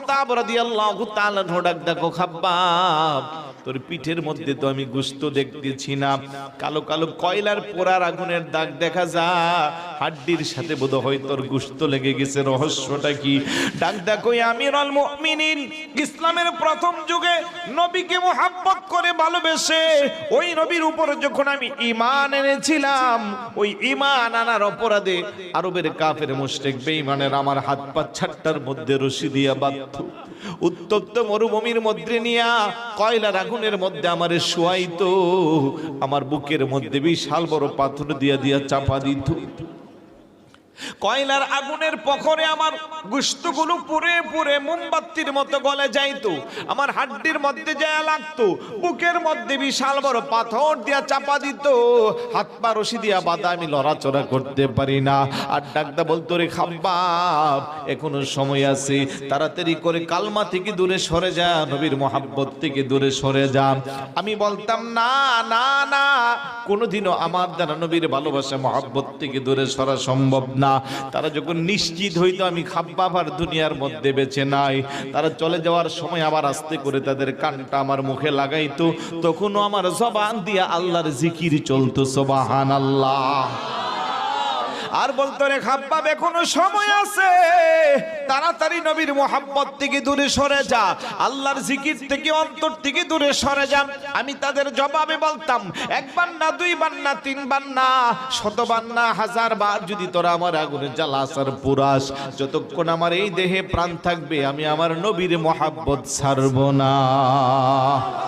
খাত্তাব রাদিয়াল্লাহু তাআলা ডাক দেখো খাব্বাব, তোর পিঠের মধ্যে তো আমি গোশত দেখতেছি না, কালো কালো কয়লার পোড়ার আগুনের দাগ দেখা যায়, হাড্ডির সাথে বোধহয় তোর গোশত লেগে গেছে, রহস্যটা কি? ডাক দেখো আমিরুল মুমিনিন, ইসলামের প্রথম যুগে নবীকে মুহাব্বত করে ভালোবেসে ওই নবীর উপর যখন আমি ঈমান এনেছিলাম, ওই ঈমান আনার অপরাধে আরবের কাফের মুশরিক বেঈমানের আমার হাত পা ছাট্টার মধ্যে রশি দিয়া বাঁধত, উত্তপ্ত মরুভূমির মধ্যে নিয়া কয়লার আগুনের মধ্যে আমারে শোয়াইতো, আমার বুকের মধ্যে বিশাল বড় পাথর দিয়া দিয়া চাপা দিত, কয়লার আগুনের পখরে আমার গোশতগুলো পুড়ে পুড়ে মোমবাতির মতো গলে যাইতো, আমার হাড্ডির মধ্যে যায় লাগতো, বুকের মধ্যে বিশাল বড় পাথর দিয়া চাপা দিত, হাত পা রশি দিয়া বাঁধা, আমি লড়াচড়া করতে পারি না। আর ডাকদা বলতো, রে খাব্বাব এখনো সময় আছে, তাড়াতাড়ি করে কালমা থেকে দূরে সরে যা, নবীর মোহাব্বত থেকে দূরে সরে যা। আমি বলতাম না না না, কোনোদিনও আমার দ্বারা নবীর ভালোবাসা মোহাব্বত থেকে দূরে সরা সম্ভব না। তারা যখন নিশ্চিত হইতো আমি খাব্বাব আর দুনিয়ার মধ্যে বেঁচে নাই, তারা চলে যাওয়ার সময় আবার আস্তে করে তাদের কানটা আমার মুখে লাগাইতো, তখনও আমার জবান দিয়া আল্লাহর জিকির চলতো, সুবহানাল্লাহ। আর বলতো, রে খাব্বাব এখনো সময় আছে, তাড়াতাড়ি নবীর মোহাব্বত থেকে দূরে সরে যা, আল্লাহর জিকির থেকে অন্তর থেকে দূরে সরে যা। আমি তাদের জবাবে বলতাম, একবার না, দুইবার না, তিনবার না, শতবার না, হাজার বার যদি তোরা আমার আগুনে জ্বালাস আর পুরাস, যতক্ষণ আমার এই দেহে প্রাণ থাকবে আমি আমার নবীর মোহাব্বত ছাড়ব না।